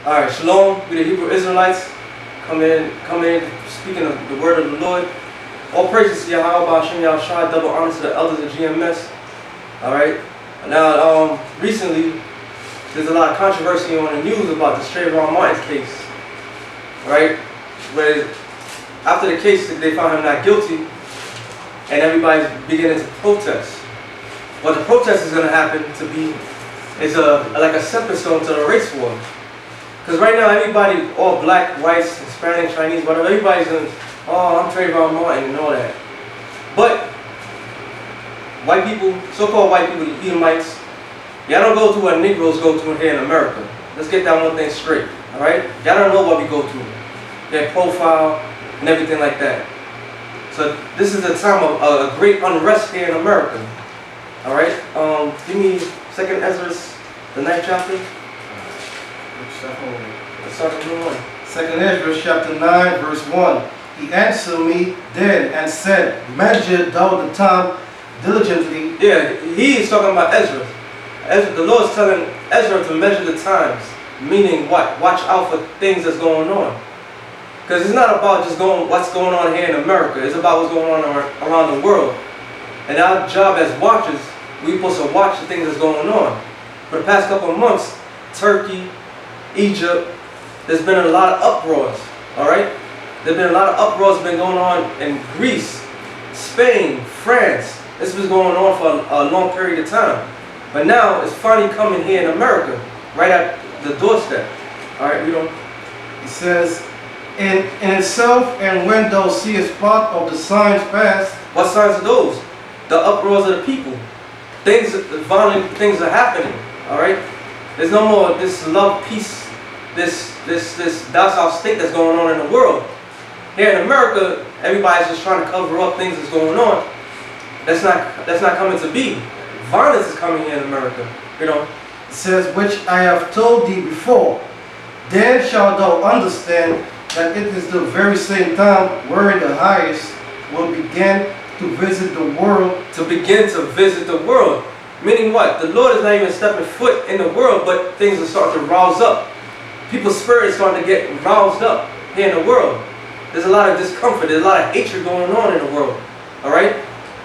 Alright, Shalom, we the Hebrew Israelites, come in, speaking of the word of the Lord. All praises to Yahweh, Ba'ashem Yahushua, double honor to the elders of GMS. Alright, now, recently, there's a lot of controversy on the news about the Trayvon Martin case. Alright, where after the case, they found him not guilty, and everybody's beginning to protest. What the protest is going to happen to be is like a stepping stone to the race war. Because right now, everybody, all black, whites, Hispanic, Chinese, whatever, everybody's in, oh, I'm Trayvon Martin and all that. But white people, so-called white people, the Edomites, y'all don't go through what Negroes go through here in America. Let's get that one thing straight, all right? Y'all don't know what we go through, their profile and everything like that. So this is a time of a great unrest here in America, all right? Give me 2nd Ezra, the 9th chapter. Let's start from 1. 2nd Ezra chapter 9 verse 1. He answered me then and said, measure thou the time diligently. Yeah, he is talking about Ezra. The Lord is telling Ezra to measure the times, meaning what? Watch out for things that's going on. Because it's not about just what's going on here in America. It's about what's going on around the world. And our job as watchers, we're supposed to watch the things that's going on. For the past couple of months, Turkey, Egypt, there's been a lot of uproars, all right? There's been a lot of uproars been going on in Greece, Spain, France. This was going on for a long period of time. But now it's finally coming here in America, right at the doorstep. All right, It says, in itself, and when thou seest part of the signs pass. What signs are those? The uproars of the people. Violent things are happening, all right? There's no more this love, peace, this docile state that's going on in the world. Here in America, everybody's just trying to cover up things that's going on. That's not coming to be. Violence is coming here in America, It says, which I have told thee before. Then shalt thou understand that it is the very same time wherein the highest will begin to visit the world. To begin to visit the world. Meaning what? The Lord is not even stepping foot in the world, but things are starting to rouse up. People's spirit is starting to get roused up here in the world. There's a lot of discomfort. There's a lot of hatred going on in the world. All right?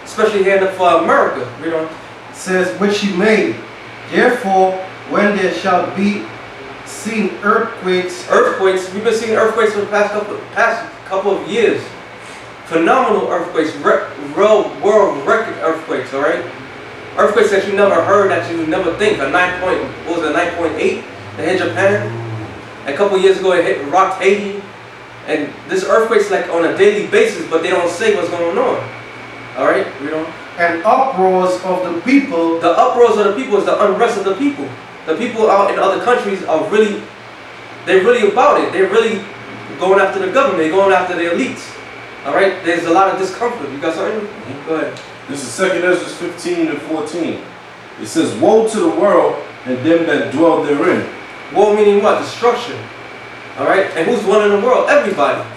Especially here for America. It says, which he made. Therefore, when there shall be seen earthquakes. Earthquakes. We've been seeing earthquakes for the past couple of years. Phenomenal earthquakes. World record earthquakes. All right? Earthquakes that you never heard, that you never think. A 9.8 that hit Japan. A couple years ago it rocked Haiti. And this earthquake's like on a daily basis, but they don't say what's going on. Alright? And uproars of the people. The uproars of the people is the unrest of the people. The people out in other countries are they're really about it. They're really going after the government. They're going after the elites. Alright? There's a lot of discomfort. You got something? Go ahead. This is 2nd Ezra 15 and 14. It says, woe to the world and them that dwell therein. Woe meaning what? Destruction. Alright? And who's one in the world? Everybody.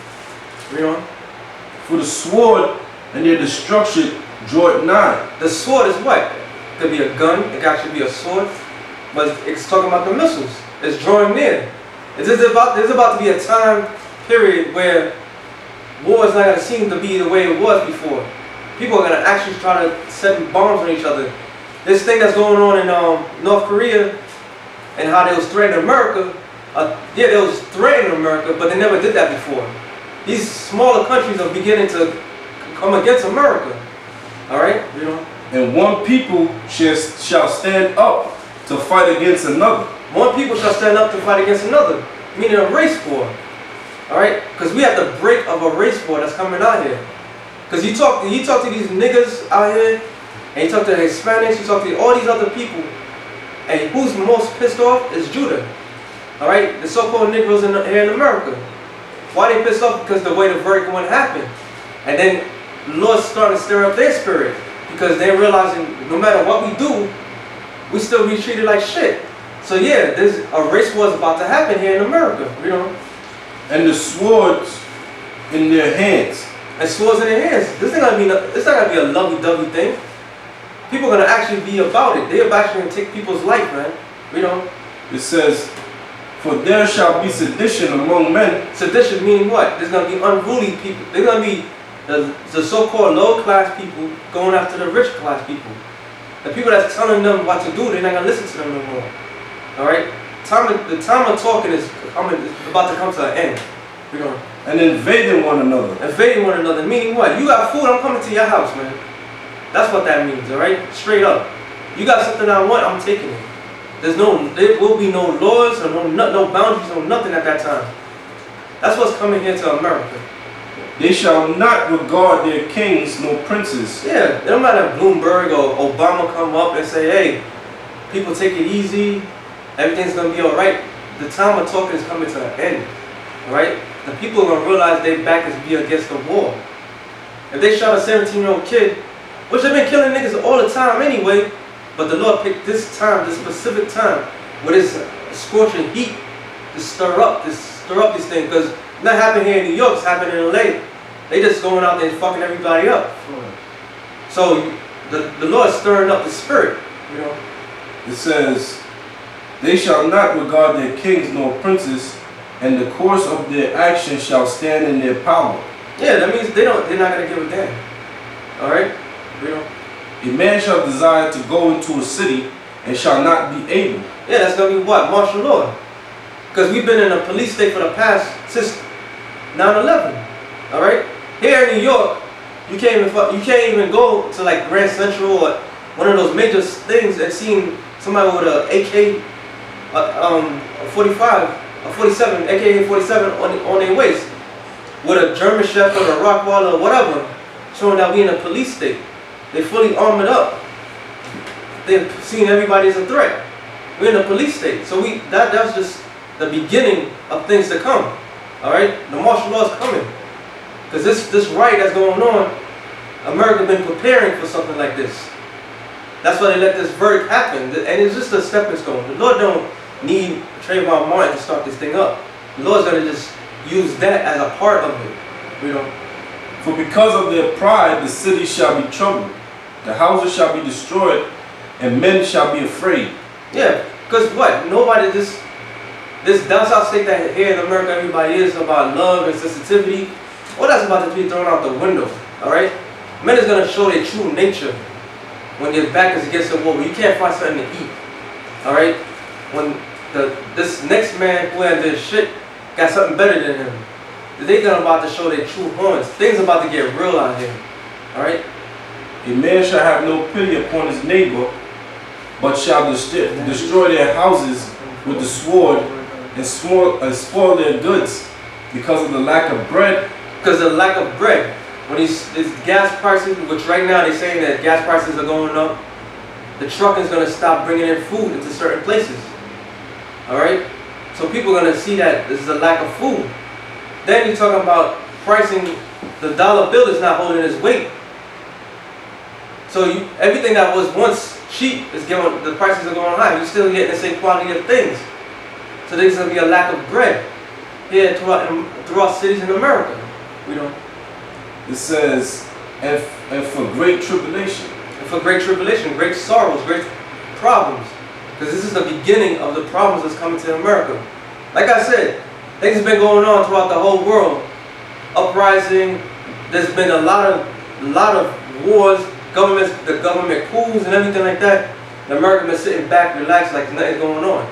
For the sword and their destruction draw it nigh. The sword is what? It could be a gun. It could actually be a sword. But it's talking about the missiles. It's drawing near. There's about to be a time period where war is not going to seem to be the way it was before. People are going to actually try to set bombs on each other. This thing that's going on in North Korea and how they was threatening America. Yeah, they was threatening America, but they never did that before. These smaller countries are beginning to come against America. Alright? And one people shall stand up to fight against another. One people shall stand up to fight against another. Meaning a race war. Alright? Because we have the break of a race war that's coming out here. Because you talk to these niggas out here, and you talk to the Hispanics, you talk to all these other people, and who's most pissed off is Judah. Alright? The so-called Negroes here in America. Why they pissed off? Because the way the verdict went happened. And then the Lord started to stir up their spirit. Because they're realizing no matter what we do, we still be treated like shit. So yeah, there's a race war is about to happen here in America. And the swords in their hands. And swords in their hands. It's not gonna be a lovey-dovey thing. People are gonna actually be about it. They're actually gonna take people's life, man. It says, For there shall be sedition among men, Sedition meaning what? There's going to be unruly people. There's going to be the so-called low-class people going after the rich class people. The people that's telling them what to do, they're not going to listen to them no more. Alright? The time of talking is about to come to an end. We're going and invading one another. invading one another. Meaning what? You got food, I'm coming to your house, man. That's what that means, alright? Straight up. You got something I want, I'm taking it. There will be no laws or no boundaries or nothing at that time. That's what's coming here to America. They shall not regard their kings nor princes. Yeah, it don't matter if Bloomberg or Obama come up and say, hey, people take it easy, everything's gonna be alright. The time of talking is coming to an end. Alright? The people are gonna realize their back is be against the wall. If they shot a 17-year-old kid, which they've been killing niggas all the time anyway, but the Lord picked this time, this specific time, with this scorching heat to stir up these things. Because it's not happening here in New York, it's happening in LA. They just going out there and fucking everybody up. So the Lord is stirring up the spirit, you know. It says, they shall not regard their kings nor princes, and the course of their action shall stand in their power. Yeah, that means they're not gonna give a damn. Alright? You know? A man shall desire to go into a city and shall not be able. Yeah, that's gonna be what? Martial law. Because we've been in a police state for the past, since 9/11. Alright? Here in New York, you can't even go to like Grand Central or one of those major things and seeing somebody with a AK, a 45, a 47, AK-47 on their waist, with a German Shepherd or a Rottweiler or whatever, showing that we in a police state. They fully armored up. They've seen everybody as a threat. We're in a police state. So that's just the beginning of things to come. Alright? The martial law is coming. Because this riot that's going on, America's been preparing for something like this. That's why they let this verdict happen. And it's just a stepping stone. The Lord don't need Trayvon Martin to start this thing up. The Lord's going to just use that as a part of it. You know? For because of their pride, the city shall be troubled. The houses shall be destroyed, and men shall be afraid. Yeah, because what? Nobody this down south state that here in America everybody is about love and sensitivity. All that's about to be thrown out the window. Alright? Men is gonna show their true nature when your back is against the wall, when you can't find something to eat. Alright? When this next man who had this shit got something better than him. They about to show their true horns. Things about to get real out here. Alright? A man shall have no pity upon his neighbor, but shall destroy their houses with the sword and spoil their goods because of the lack of bread. Because of the lack of bread. When these gas prices, which right now they're saying that gas prices are going up, the trucking is going to stop bringing in food into certain places. Alright? So people are going to see that there's a lack of food. Then you're talking about pricing, the dollar bill is not holding its weight. So everything that was once cheap is the prices are going high. You're still getting the same quality of things. So there's going to be a lack of bread here throughout cities in America. You know. It says, and for great tribulation. And for great tribulation, great sorrows, great problems. Because this is the beginning of the problems that's coming to America. Like I said, things have been going on throughout the whole world. Uprising, there's been a lot of wars, the government coups and everything like that. And America been sitting back, relaxed, like nothing's going on.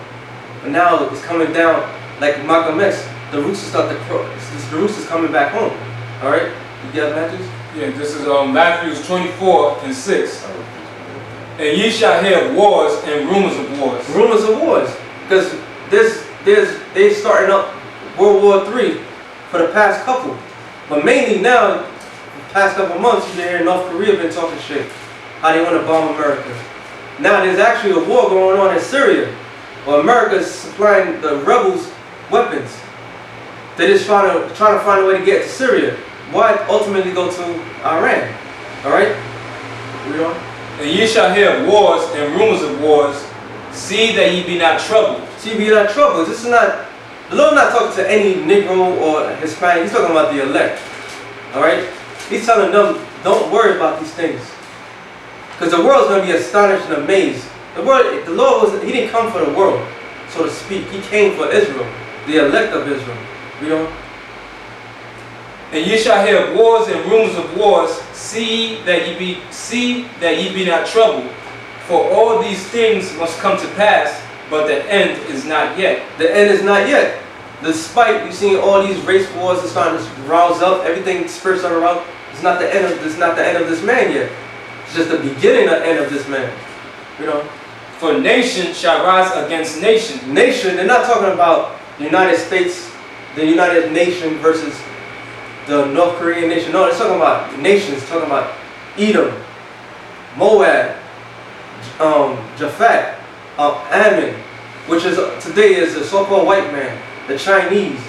But now it's coming down, like Malcolm X, the roots is coming back home. Alright? You get Matthews? Yeah, this is Matthew 24:6. And ye shall hear of wars and rumors of wars. Rumors of wars. Because they starting up World War III for the past couple. But mainly now, the past couple months, you hear North Korea been talking shit. How they want to bomb America. Now there's actually a war going on in Syria. Well, America is supplying the rebels weapons. They're just trying to find a way to get to Syria. Why ultimately go to Iran? Alright? Read on. And ye shall hear of wars and rumors of wars. See that ye be not troubled. See, be not troubled. This is not, the Lord not talking to any Negro or Hispanic. He's talking about the elect. Alright? He's telling them, don't worry about these things. Because the world's going to be astonished and amazed. The Lord he didn't come for the world. so to speak. He came for Israel, the elect of Israel. You know? And ye shall hear wars and rumors of wars. See that ye be not troubled. For all these things must come to pass, but the end is not yet. The end is not yet. Despite you seeing all these race wars are starting to rouse up, everything spirits are around. It's not the end of this man yet. It's just the beginning of the end of this man. You know? For nation shall rise against nation. Nation, they're not talking about the United States, the United Nation versus the North Korean nation. No, they're talking about nations, talking about Edom, Moab, Japhet, Ammon, which is today is the so-called white man, the Chinese,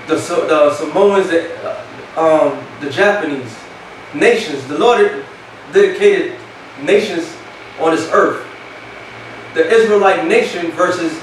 the Samoans, the Japanese. Nations. The Lord dedicated nations on this earth. The Israelite nation versus